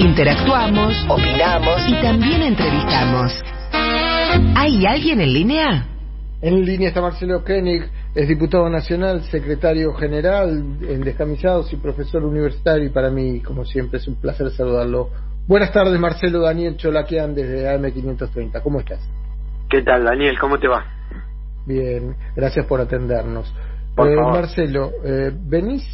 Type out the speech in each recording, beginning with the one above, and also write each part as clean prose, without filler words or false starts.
Interactuamos, opinamos y también entrevistamos. ¿Hay alguien en línea? En línea está Marcelo Koenig, es diputado nacional, secretario general en Descamisados y profesor universitario, y para mí, como siempre, es un placer saludarlo. Buenas tardes, Marcelo. Daniel Cholaquian desde AM530. ¿Cómo estás? ¿Qué tal, Daniel? ¿Cómo te va? Bien, gracias por atendernos. Por favor. Marcelo, venís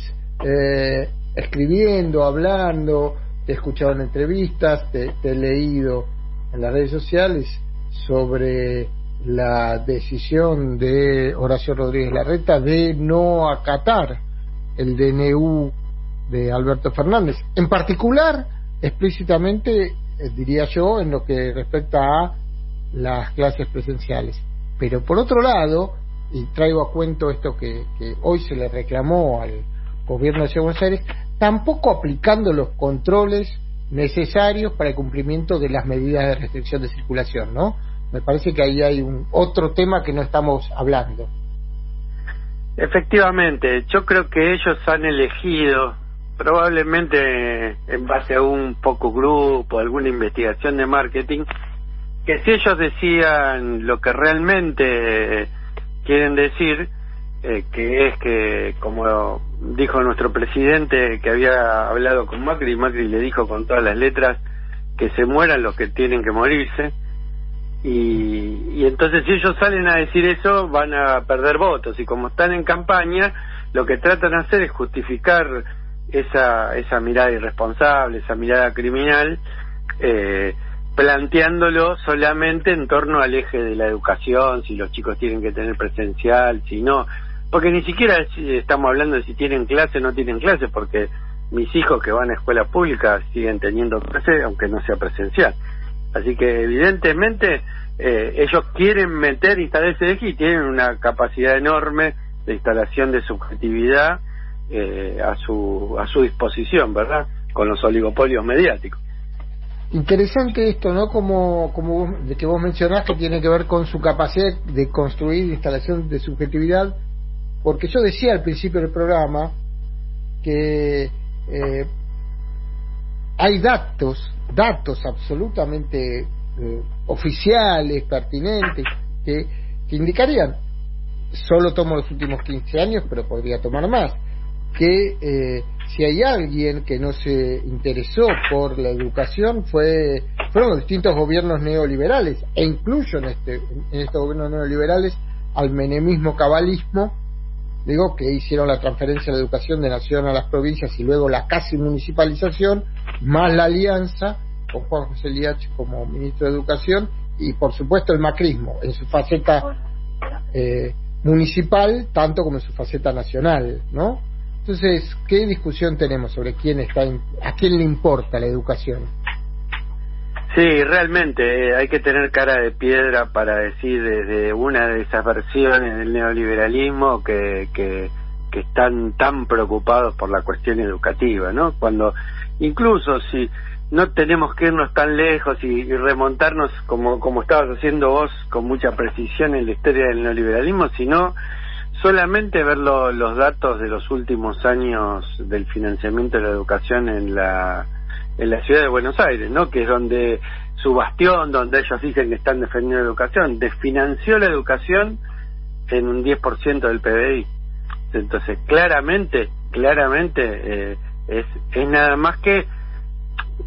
escribiendo, hablando, te he escuchado en entrevistas, te he leído en las redes sociales sobre la decisión de Horacio Rodríguez Larreta de no acatar el DNU de Alberto Fernández, en particular, explícitamente, diría yo, en lo que respecta a las clases presenciales. Pero por otro lado, y traigo a cuento esto que hoy se le reclamó al gobierno de Buenos Aires, tampoco aplicando los controles necesarios para el cumplimiento de las medidas de restricción de circulación, ¿no? Me parece que ahí hay otro tema que no estamos hablando. Efectivamente, yo creo que ellos han elegido, probablemente en base a un focus group o alguna investigación de marketing, que si ellos decían lo que realmente quieren decir, que es que, como dijo nuestro presidente que había hablado con Macri, y Macri le dijo con todas las letras que se mueran los que tienen que morirse, y entonces si ellos salen a decir eso van a perder votos, y como están en campaña lo que tratan de hacer es justificar esa mirada irresponsable, esa mirada criminal, planteándolo solamente en torno al eje de la educación, si los chicos tienen que tener presencial, si no, porque ni siquiera estamos hablando de si tienen clase o no tienen clase, porque mis hijos que van a escuela pública siguen teniendo clase aunque no sea presencial. Así que evidentemente ellos quieren instalar ese eje y tienen una capacidad enorme de instalación de subjetividad a su disposición, ¿verdad? Con los oligopolios mediáticos. Interesante esto, ¿no? Como de que vos mencionás, que tiene que ver con su capacidad de construir instalación de subjetividad, porque yo decía al principio del programa que hay datos absolutamente oficiales, pertinentes, que indicarían, solo tomo los últimos 15 años, pero podría tomar más, que si hay alguien que no se interesó por la educación fueron los distintos gobiernos neoliberales, e incluyo en estos gobiernos neoliberales al menemismo cabalismo, digo, que hicieron la transferencia de la educación de nación a las provincias y luego la casi municipalización, más la alianza con Juan José Liach como ministro de Educación, y por supuesto el macrismo en su faceta municipal tanto como en su faceta nacional, ¿no? Entonces, ¿qué discusión tenemos sobre a quién le importa la educación? Sí, realmente hay que tener cara de piedra para decir desde una de esas versiones del neoliberalismo que están tan preocupados por la cuestión educativa, ¿no? Cuando incluso si no tenemos que irnos tan lejos y remontarnos como estabas haciendo vos con mucha precisión en la historia del neoliberalismo, sino solamente ver los datos de los últimos años del financiamiento de la educación en la ciudad de Buenos Aires, ¿no? Que es donde su bastión, donde ellos dicen que están defendiendo la educación, desfinanció la educación en un 10% del PBI. Entonces, claramente es nada más que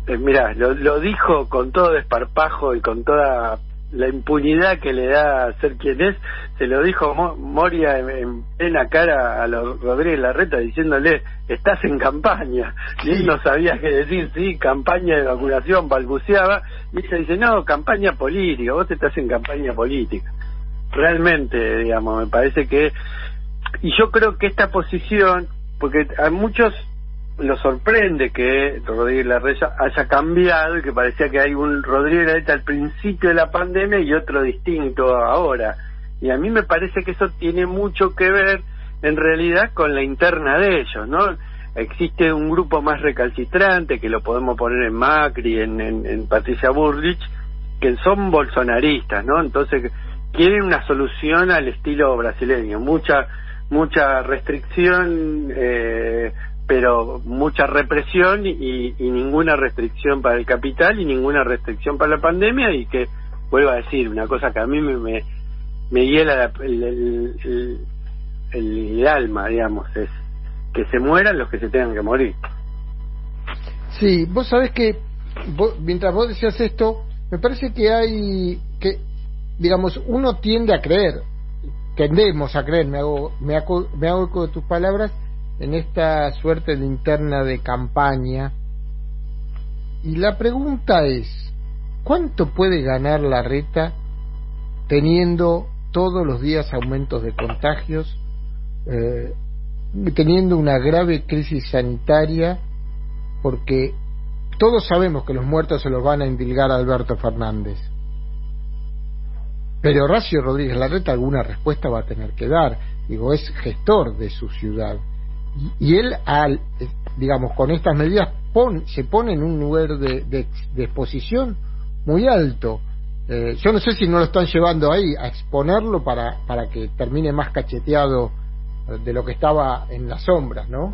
mirá, lo dijo con todo desparpajo y con toda la impunidad que le da ser quien es, se lo dijo Moria en plena cara a Rodríguez Larreta diciéndole, estás en campaña, y él no sabía qué decir, sí, campaña de vacunación, balbuceaba, y ella dice, no, campaña política, vos estás en campaña política. Realmente, digamos, me parece que, y yo creo que esta posición, porque a muchos lo sorprende que Rodríguez Larreta haya cambiado y que parecía que hay un Rodríguez Larreta al principio de la pandemia y otro distinto ahora, y a mí me parece que eso tiene mucho que ver en realidad con la interna de ellos, ¿no? Existe un grupo más recalcitrante que lo podemos poner en Macri, en Patricia Bullrich, que son bolsonaristas, ¿no? Entonces quieren una solución al estilo brasileño, mucha restricción pero mucha represión y ninguna restricción para el capital y ninguna restricción para la pandemia, y que, vuelvo a decir, una cosa que a mí me hiela el alma, digamos, es que se mueran los que se tengan que morir. Sí, vos sabés que mientras vos decías esto, me parece que digamos, uno tendemos a creer, me hago eco de tus palabras, en esta suerte de interna de campaña, y la pregunta es, ¿cuánto puede ganar Larreta teniendo todos los días aumentos de contagios, teniendo una grave crisis sanitaria? Porque todos sabemos que los muertos se los van a endilgar a Alberto Fernández, pero Horacio Rodríguez Larreta alguna respuesta va a tener que dar. Digo, es gestor de su ciudad, y él, digamos, con estas medidas se pone en un lugar de exposición muy alto. Yo no sé si no lo están llevando ahí a exponerlo para que termine más cacheteado de lo que estaba en las sombras, ¿no?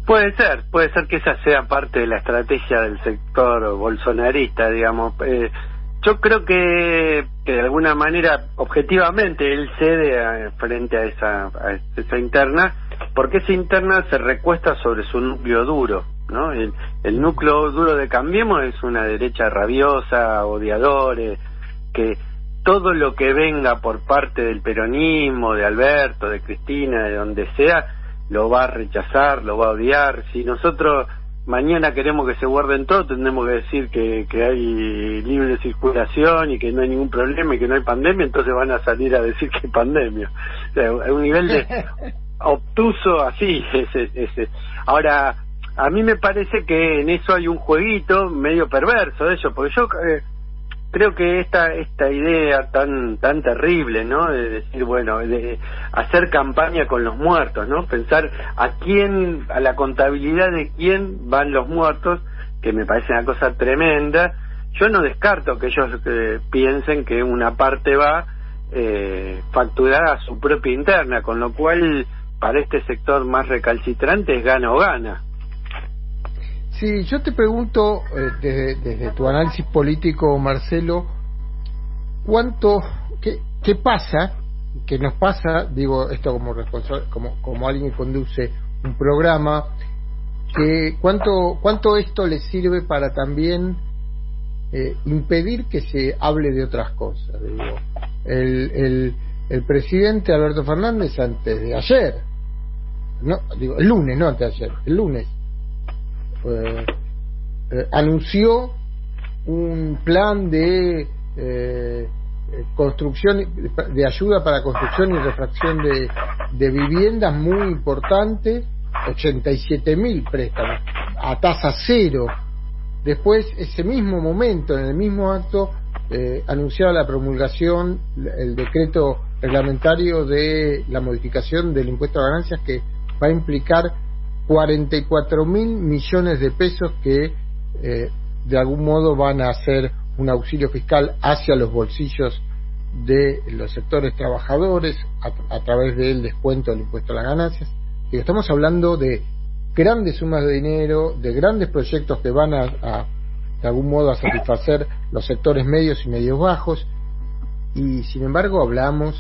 Puede ser que esa sea parte de la estrategia del sector bolsonarista, digamos. Yo creo que de alguna manera, objetivamente, él cede frente a esa interna, porque esa interna se recuesta sobre su núcleo duro, ¿no? El núcleo duro de Cambiemos es una derecha rabiosa, odiadores, que todo lo que venga por parte del peronismo, de Alberto, de Cristina, de donde sea, lo va a rechazar, lo va a odiar. Si nosotros mañana queremos que se guarden todo, tendremos que decir que hay libre circulación y que no hay ningún problema y que no hay pandemia, entonces van a salir a decir que hay pandemia. O sea, es un nivel de obtuso así. Ahora, a mí me parece que en eso hay un jueguito medio perverso de ellos, porque yo creo que esta idea tan terrible, ¿no?, de decir, bueno, de hacer campaña con los muertos, ¿no?, pensar a la contabilidad de quién van los muertos, que me parece una cosa tremenda. Yo no descarto que ellos piensen que una parte va facturada a su propia interna, con lo cual para este sector más recalcitrante es gana o gana. Sí, yo te pregunto, desde tu análisis político, Marcelo, ¿qué pasa, qué nos pasa, digo esto como responsable, como alguien que conduce un programa, cuánto esto le sirve para también impedir que se hable de otras cosas? Digo, el presidente Alberto Fernández, antes de ayer, el lunes, no antes de ayer, el lunes, anunció un plan de construcción, de ayuda para construcción y refracción de viviendas muy importante, 87.000 préstamos a tasa cero. Después, ese mismo momento, en el mismo acto, anunciaba la promulgación, el decreto reglamentario de la modificación del impuesto a ganancias, que va a implicar 44.000 millones de pesos que de algún modo van a hacer un auxilio fiscal hacia los bolsillos de los sectores trabajadores a través del descuento del impuesto a las ganancias. Y estamos hablando de grandes sumas de dinero, de grandes proyectos que van de algún modo a satisfacer los sectores medios y medios bajos, y sin embargo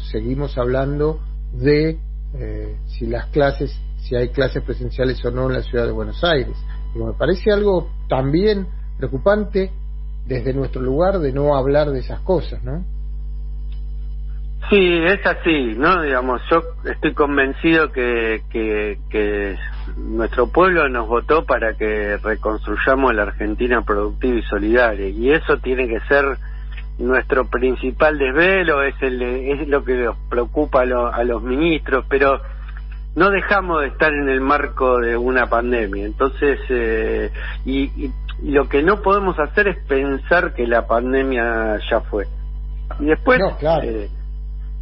seguimos hablando de si hay clases presenciales o no en la ciudad de Buenos Aires. Y me parece algo también preocupante desde nuestro lugar de no hablar de esas cosas, ¿no? Sí, es así, ¿no? Digamos, yo estoy convencido que nuestro pueblo nos votó para que reconstruyamos la Argentina productiva y solidaria, y eso tiene que ser nuestro principal desvelo, es lo que nos preocupa a los ministros, pero no dejamos de estar en el marco de una pandemia. Entonces, y lo que no podemos hacer es pensar que la pandemia ya fue. Y después, no, claro.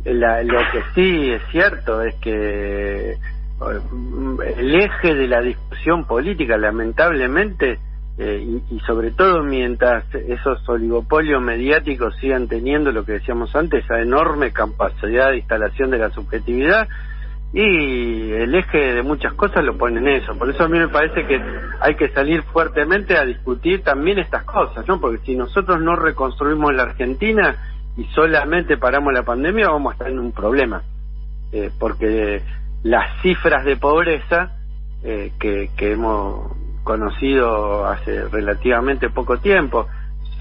Lo que sí es cierto es que el eje de la discusión política, lamentablemente, y sobre todo mientras esos oligopolios mediáticos sigan teniendo, lo que decíamos antes, esa enorme capacidad de instalación de la subjetividad, y el eje de muchas cosas lo pone en eso. Por eso a mí me parece que hay que salir fuertemente a discutir también estas cosas, ¿no? Porque si nosotros no reconstruimos la Argentina y solamente paramos la pandemia, vamos a estar en un problema, porque las cifras de pobreza que hemos conocido hace relativamente poco tiempo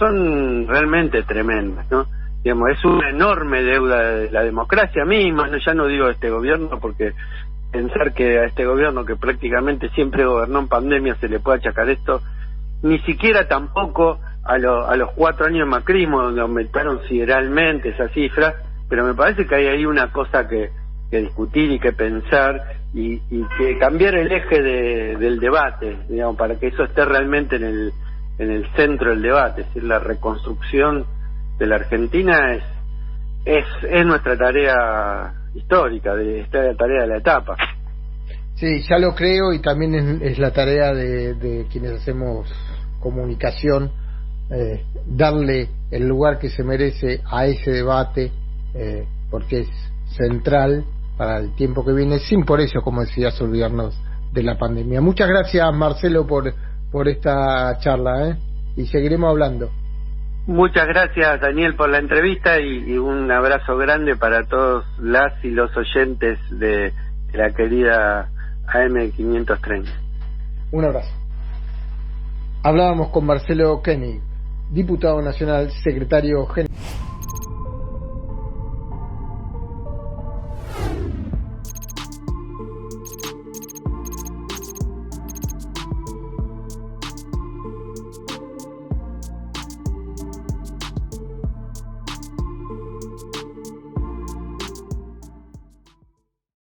son realmente tremendas, ¿no? Digamos, es una enorme deuda de la democracia misma, ya no digo de este gobierno, porque pensar que a este gobierno que prácticamente siempre gobernó en pandemia se le puede achacar esto, ni siquiera tampoco a los 4 años de macrismo, donde aumentaron sideralmente esa cifra, pero me parece que hay ahí una cosa que discutir y que pensar y que cambiar el eje del debate, digamos, para que eso esté realmente en el centro del debate. Es decir, la reconstrucción de la Argentina es nuestra tarea histórica, esta tarea de la etapa. Sí, ya lo creo, y también es la tarea de quienes hacemos comunicación, darle el lugar que se merece a ese debate, porque es central para el tiempo que viene, sin por eso, como decías, olvidarnos de la pandemia. Muchas gracias, Marcelo, por esta charla, y seguiremos hablando. Muchas gracias, Daniel, por la entrevista, y un abrazo grande para todos las y los oyentes de la querida AM530. Un abrazo. Hablábamos con Marcelo Koenig, diputado nacional, secretario general.